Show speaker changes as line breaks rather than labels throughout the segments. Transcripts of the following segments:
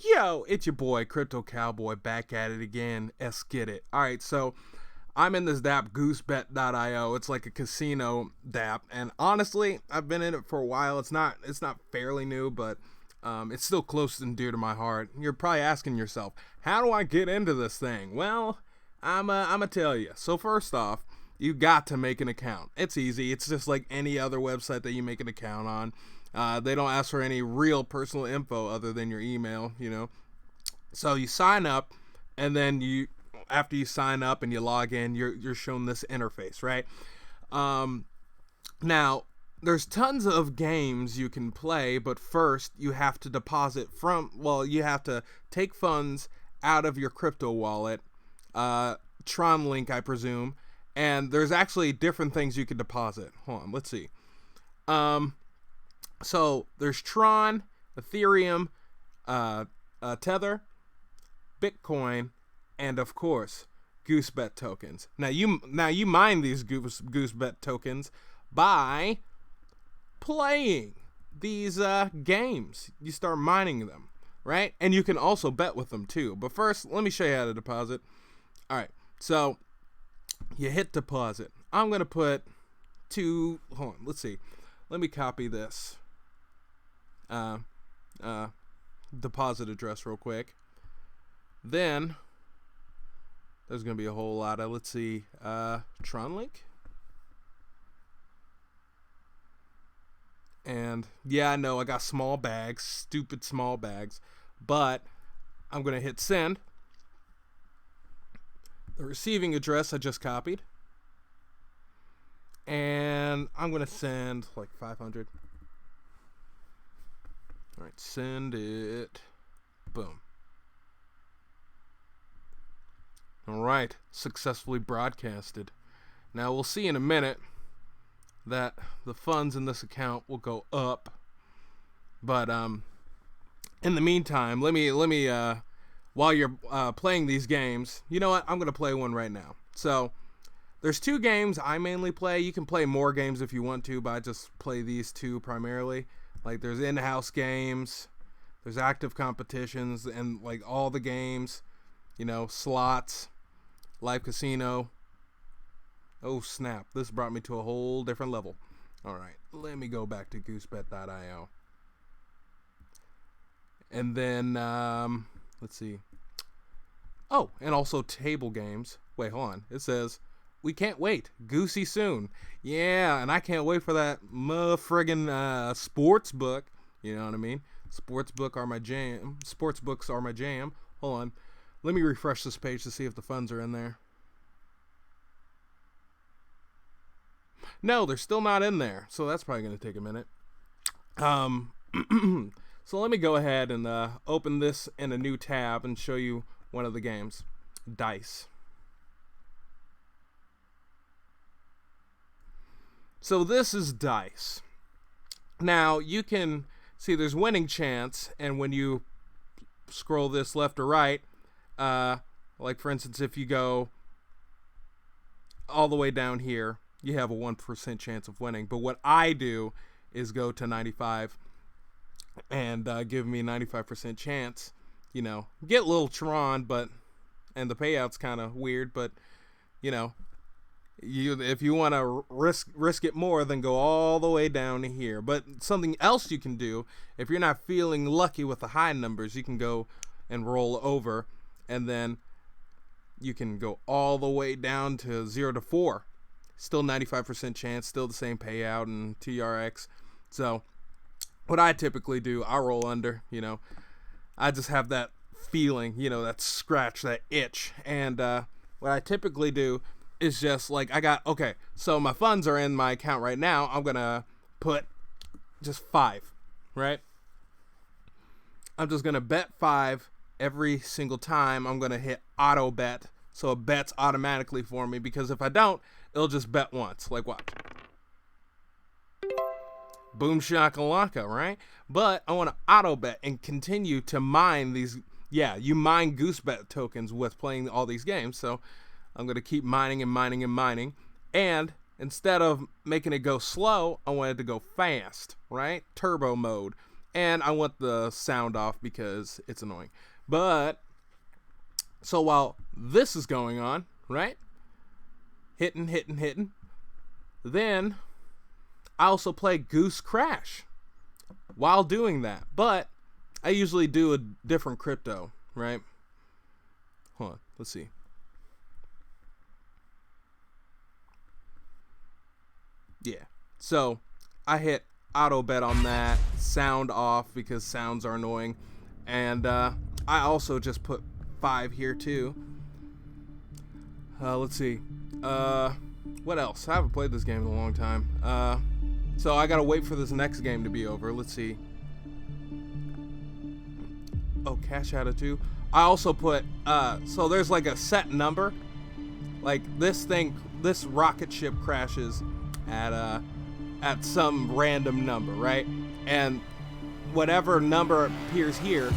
Yo, it's your boy, Crypto Cowboy, back at it again. Let's get it. All right, so I'm in this DApp, GooseBet.io. It's like a casino DApp, and honestly, I've been in it for a while. It's not fairly new, but it's still close and dear to my heart. You're probably asking yourself, how do I get into this thing? Well, I'ma tell you. So first off, you got to make an account. It's easy. It's just like any other website that you make an account on. They don't ask for any real personal info other than your email. So you sign up, and then after you sign up and you log in, you're shown this interface, right? Now there's tons of games you can play, but first you have to you have to take funds out of your crypto wallet, Tron link, I presume, and there's actually different things you can deposit. Hold on, let's see. So there's Tron, Ethereum, Tether, Bitcoin, and of course GooseBet tokens. Now you mine these GooseBet tokens by playing these games. You start mining them, right? And you can also bet with them too. But first, let me show you how to deposit. All right, so you hit deposit. I'm gonna put hold on, let's see. Let me copy this deposit address real quick. Then there's gonna be a whole lot of, let's see, Tron link. And yeah, I know I got small bags, stupid small bags, but I'm gonna hit send. The receiving address I just copied, and I'm gonna send like 500. All right, send it. Boom. All right, successfully broadcasted. Now we'll see in a minute that the funds in this account will go up, but in the meantime, let me while you're playing these games, you know what? I'm gonna play one right now. So there's two games I mainly play. You can play more games if you want to, but I just play these two primarily. Like there's in-house games, there's active competitions, and like all the games, slots, live casino. Oh snap, this brought me to a whole different level. All right, let me go back to goosebet.io. And then, let's see. Oh, and also table games. Wait, hold on. It says, we can't wait. Goosey soon. Yeah, and I can't wait for that friggin' sports book. You know what I mean? Sportsbooks are my jam. Hold on. Let me refresh this page to see if the funds are in there. No, they're still not in there. So that's probably going to take a minute. So let me go ahead and open this in a new tab and show you one of the games. Dice. So this is dice. Now you can see there's winning chance, and when you scroll this left or right, like for instance, if you go all the way down here, you have a 1% chance of winning. But what I do is go to 95 and give me a 95% chance. Get a little Tron, and the payout's kind of weird, but if you want to risk it more, then go all the way down to here. But something else you can do, if you're not feeling lucky with the high numbers, you can go and roll over, and then you can go all the way down to 0 to 4. Still 95% chance, still the same payout and TRX. So what I typically do, I roll under. I just have that feeling, that scratch, that itch. And what I typically do is just like, so my funds are in my account right now. I'm going to put just 5, right? I'm just going to bet 5 every single time. I'm going to hit auto bet. So it bets automatically for me, because if I don't, it'll just bet once. Like what? Boom shakalaka, right? But I want to auto bet and continue to mine these. Yeah, you mine GooseBet tokens with playing all these games. So I'm going to keep mining and mining and mining. And instead of making it go slow, I want it to go fast, right? Turbo mode. And I want the sound off because it's annoying. But, so while this is going on, right? Hitting. Then, I also play Goose Crash while doing that. But, I usually do a different crypto, right? Hold on, let's see. Yeah, so I hit auto bet on that, sound off because sounds are annoying, and I also just put 5 here too. Let's see, what else? I haven't played this game in a long time, so I gotta wait for this next game to be over. Let's see. Oh, cash out of 2. I also put so there's like a set number, like this rocket ship crashes at some random number, right? And whatever number appears here,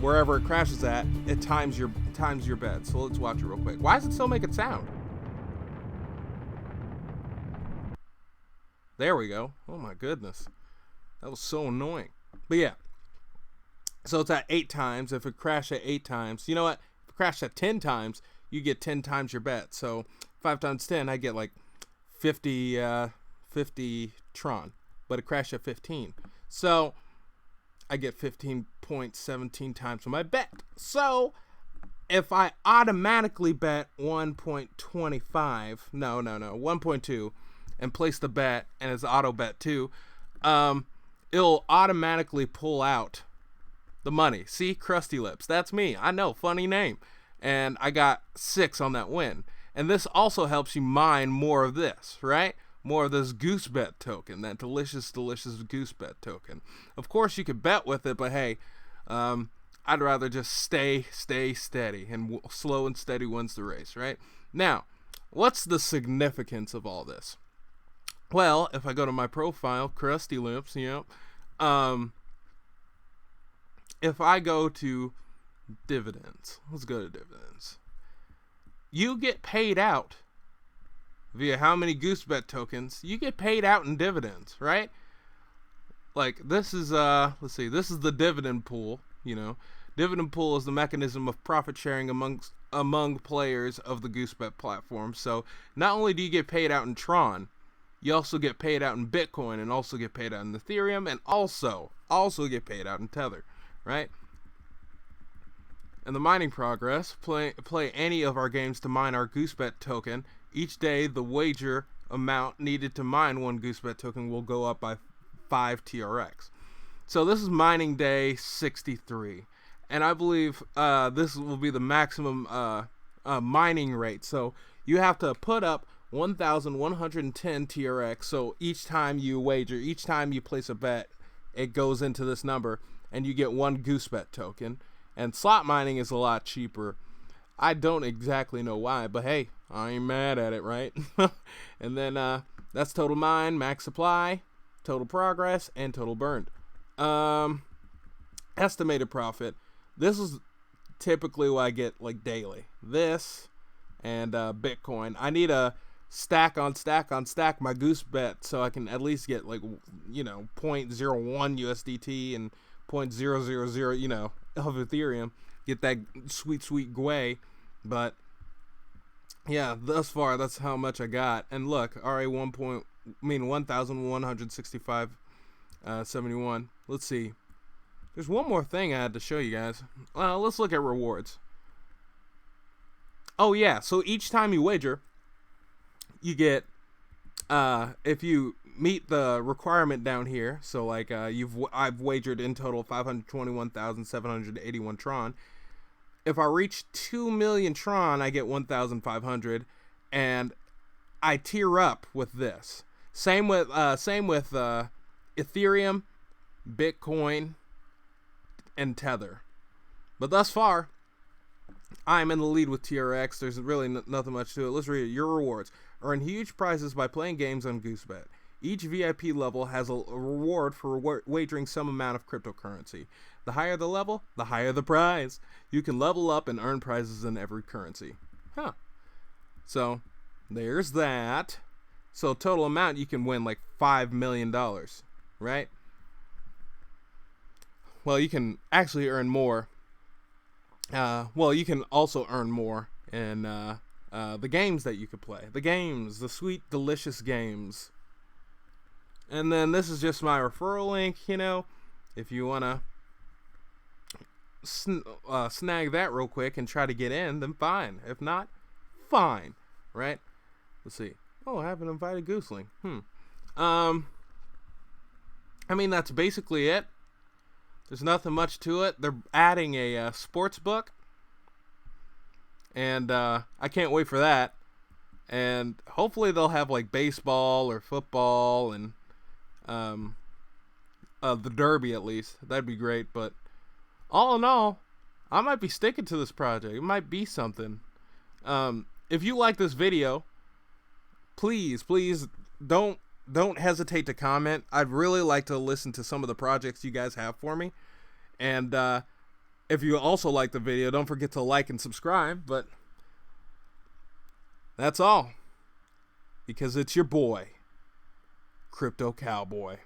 wherever it crashes at, it times your bet. So let's watch it real quick. Why does it still make it sound? There we go. Oh my goodness, that was so annoying. But yeah, so it's at 8 times. If it crashed at 8 times, you know what? If it crashed at 10 times, you get 10 times your bet. So 5 times 10, I get like 50 tron, but it crashed at 15, so I get 15.17 times my bet. So if I automatically bet 1.25, no 1.2, and place the bet, and it's auto bet too, it'll automatically pull out the money. See, Krusty Lips, that's me. I know, funny name. And I got 6 on that win. And this also helps you mine more of this, right? More of this GooseBet token, that delicious GooseBet token. Of course, you could bet with it, but hey, I'd rather just stay steady, and slow and steady wins the race, right? Now, what's the significance of all this? Well, if I go to my profile, Krusty Lips, if I go to dividends, let's go to dividends. You get paid out via how many GooseBet tokens. You get paid out in dividends, right? Like this is let's see, this is the dividend pool. Dividend pool is the mechanism of profit sharing among players of the GooseBet platform. So not only do you get paid out in Tron, you also get paid out in Bitcoin, and also get paid out in Ethereum, and also get paid out in Tether, right? In the mining progress, play any of our games to mine our GooseBet token. Each day, the wager amount needed to mine one GooseBet token will go up by 5 TRX. So this is mining day 63. And I believe this will be the maximum mining rate. So you have to put up 1,110 TRX. So each time you wager, each time you place a bet, it goes into this number, and you get one GooseBet token. And slot mining is a lot cheaper. I don't exactly know why, but hey, I ain't mad at it, right? And then that's total mine, max supply, total progress, and total burned. Estimated profit. This is typically what I get like daily. This and Bitcoin. I need a stack on stack my GooseBet so I can at least get like 0.01 USDT and 0.000 of Ethereum, get that sweet gway. But yeah, thus far that's how much I got. And look, 1,165.71. Let's see, there's one more thing I had to show you guys. Let's look at rewards. Oh yeah, so each time you wager, you get if you meet the requirement down here, so like I've wagered in total 521,781 tron. If I reach 2 million tron, I get 1,500, and I tier up with this. Same with Ethereum, Bitcoin, and Tether. But thus far, I'm in the lead with TRX. There's really nothing much to it. Let's read it. Your rewards: earn huge prizes by playing games on GooseBet. Each VIP level has a reward for wagering some amount of cryptocurrency. The higher the level, the higher the prize. You can level up and earn prizes in every currency. So, there's that. So, total amount, you can win like $5 million, right? well, you can actually earn more. Well, you can also earn more in the games that you could play. The games, the sweet, delicious games. And then this is just my referral link, you know. If you want to snag that real quick and try to get in, then fine. If not, fine. Right? Let's see. Oh, I haven't invited Gooseling. I mean, that's basically it. There's nothing much to it. They're adding a sports book. And I can't wait for that. And hopefully they'll have like baseball or football and the Derby at least. That'd be great. But all in all, I might be sticking to this project. It might be something. If you like this video, please don't hesitate to comment. I'd really like to listen to some of the projects you guys have for me. And if you also like the video, don't forget to like and subscribe. But that's all. Because it's your boy, Crypto Cowboy.